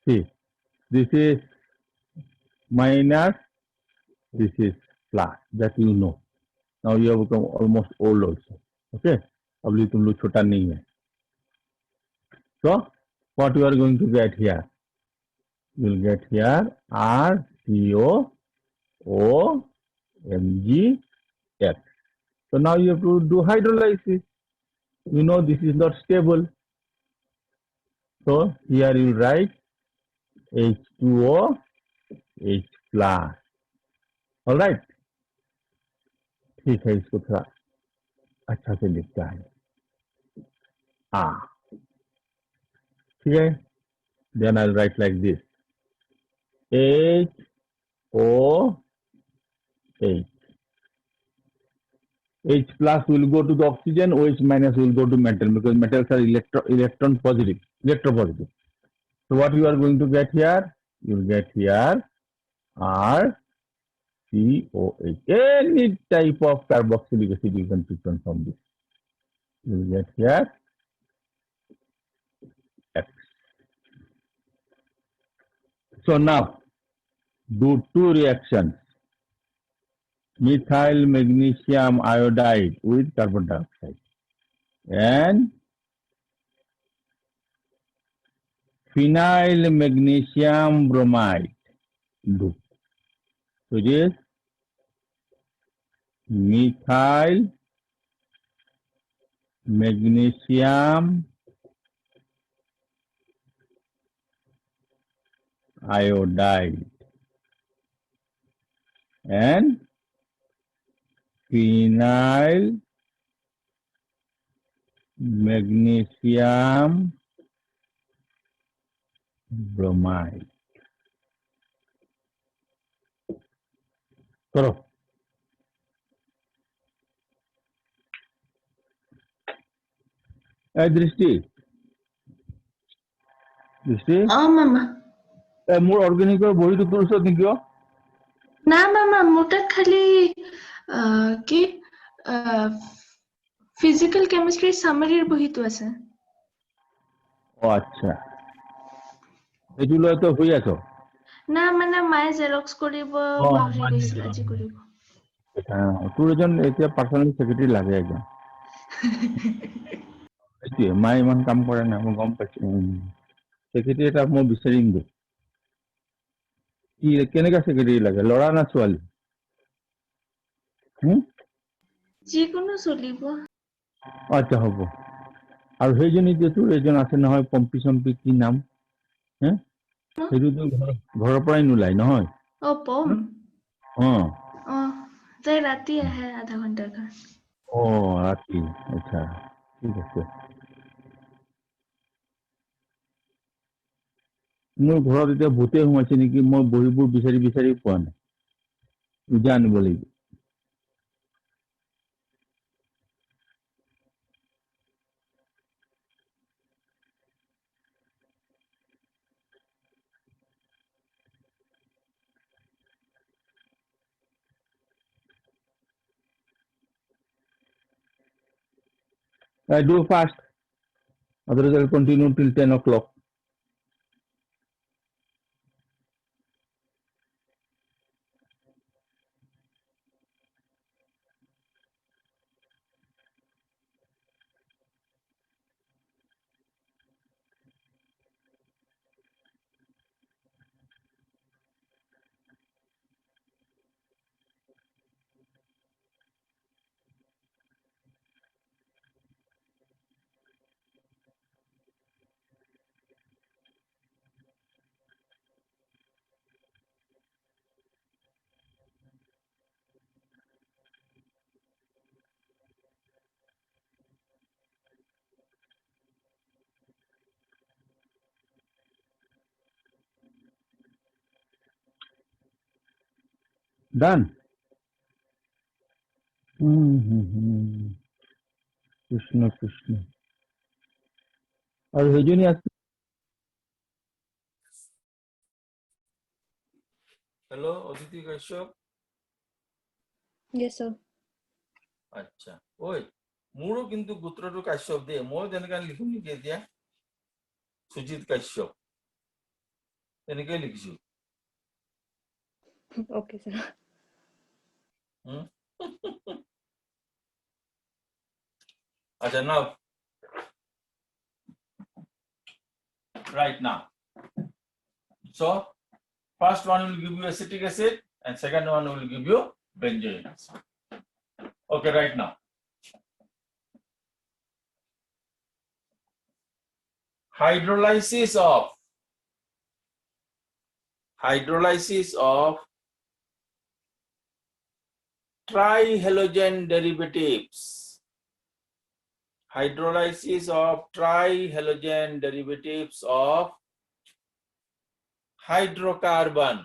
See, this is minus, this is plus. That you know. Now you have become almost old also. Okay? अभी तुम लोग छोटा नहीं है. So, what you are going to get here? You will get here RCO OMG F. So now you have to do hydrolysis. You know this is not stable. So here you write H2O H plus. All right. ठीक है इसको थोड़ा अच्छा से लिखता है. ठीक है. Then I'll write like this. HO H. H plus will go to the oxygen, OH minus will go to metal because metals are electron positive, electropositive. So what you are going to get here? You will get here RCOH. Any type of carboxylic acid you can pick on from this. You will get here X. So now do two reactions. Methyl magnesium iodide with carbon dioxide and phenyl magnesium bromide. Do. So it is methyl magnesium iodide and phenyl magnesium bromide. करो. दृष्टि दृष्टि মামা মোৰ অৰ্গেনিকৰ বহিটো তোৰ ওচৰত নেকি? না মামা মোৰ তাত খালি কি ফিজিক্যাল কেমিস্ট্রি সামারিৰ বহিটো আছে. আচ্ছা, এইটো লৈ তো হৈ আছ? না মানে মায়ে জেৰক্স কৰিব পাহৰি গৈছিল আজি কৰিব. তোৰ এজন এতিয়া পাৰ্চনেল সেক্ৰেটাৰী লাগে একদম. এইটোৱে মায়ে ইমান কাম কৰে না, মই গম পাইছো. সেক্ৰেটাৰী এটা মই বিচাৰিম দে. কি কেনেকা সেক্ৰেটাৰী লাগে, ল'ৰা না ছোৱালী? যিকোনো চলিব. আচ্ছা হ'ব. আৰু সেইজনী যে তোৰ এজন আছে নহয় পম্পি চম্পি কি নাম, সেইটোতো ঘৰৰ পৰাই নোলায় নহয়? ओ पोम हाँ तो राती है आधा घंटा का ओ राति अच्छा ठीक আছে মোৰ ঘৰত এতিয়া ভূতে সোমাইছে নেকি মই বহিবোৰ বিচাৰি বিচাৰি পোৱা নাই নিজে আনিব লাগিব I do fast otherwise I'll continue till 10 o'clock done Krishna Krishna আৰু সেইজনী আছে Hello, Aditi Kashyap. Yes, sir. আচ্ছা ওই মোৰো কিন্তু গোত্ৰটো কাশ্যপ দে মই তেনেকৈ লিখোঁ নেকি এতিয়া সুজিত কাশ্যপ তেনেকৈ লিখিছোঁ Okay, sir. আচ্ছা now right now so first one will give you acetic acid and second one will give you benzoic acid okay right now hydrolysis of trihalogen derivatives hydrolysis of trihalogen derivatives of hydrocarbon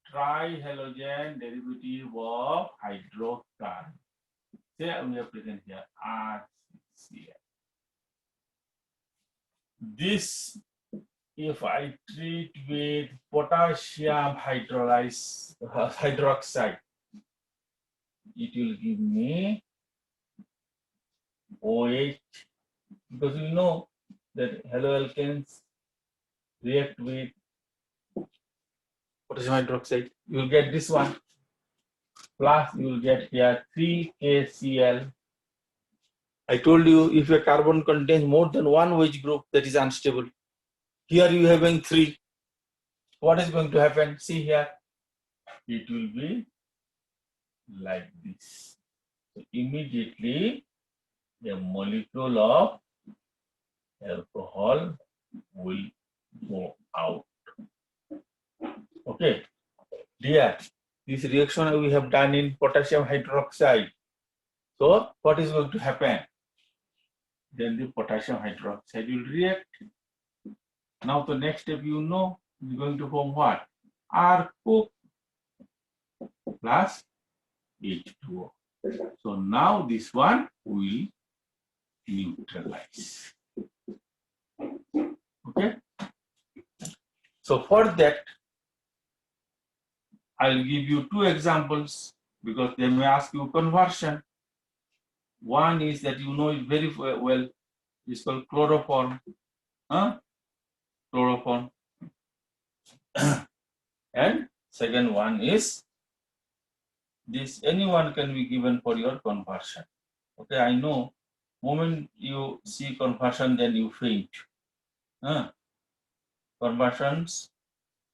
trihalogen derivative of hydrocarbon say we have present here RCl this if I treat with potassium hydroxide it will give me OH because we know that haloalkanes react with potassium hydroxide. You will get this one plus you will get here 3KCl. I told you if a carbon contains more than one OH group that is unstable. Here you having 3. What is going to happen? See here. It will be like this. So immediately the molecule of alcohol will go out. Okay. Dear, this reaction we have done in potassium hydroxide. So what is going to happen? Then the potassium hydroxide will react. Now the next step you know is going to form what? R-cook plus H2O. So now this one will neutralize. Okay. So for that, I'll give you 2 examples because they may ask you conversion. One is that you know it very well. It's called chloroform. Chloroform. And second one is this. Anyone can be given for your conversion. Okay, I know. Moment you see conversion, then you faint. Conversions.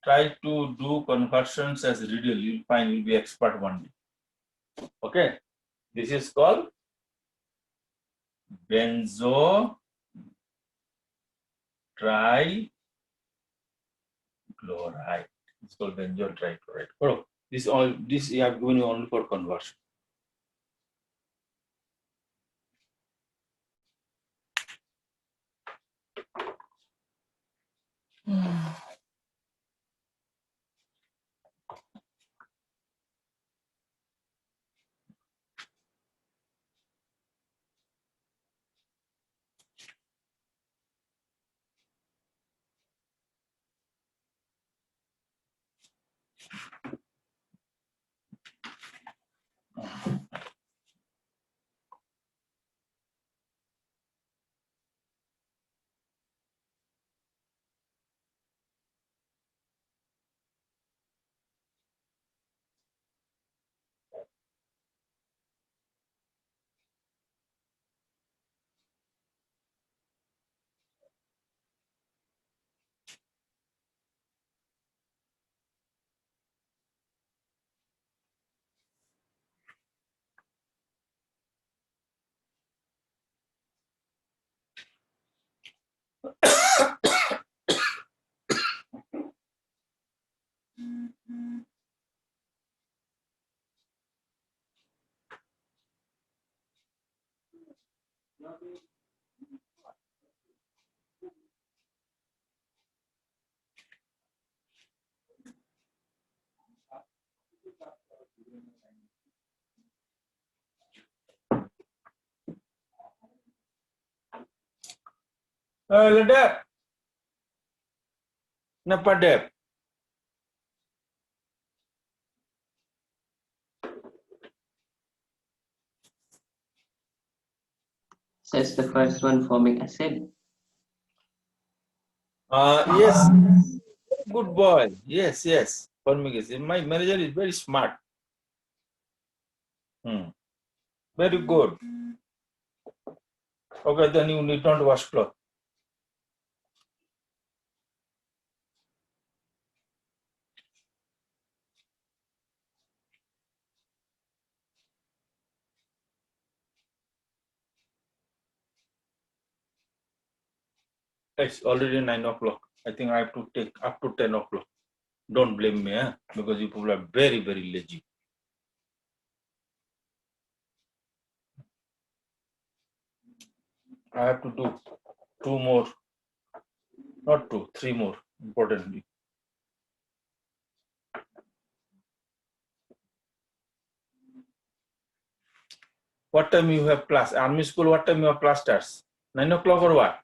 Try to do conversions as riddle. You'll find you'll be expert one day. Okay, this is called benzo triglyceride. chloride. It's called benzoyl trichloride. Oh, this I have given you only for conversion. Ledep. Napa dep? So it's the first one forming acid. Yes. Good boy. Yes, yes. Forming acid. My manager is very smart. Very good. Okay, then you need not wash cloth. It's already 9 o'clock. I think I have to take up to 10 o'clock. Don't blame me, because you people are very, very lazy. I have to do 2 more, not 2, 3 more, importantly. What time you have class? Army school, what time your class starts? 9 o'clock or what?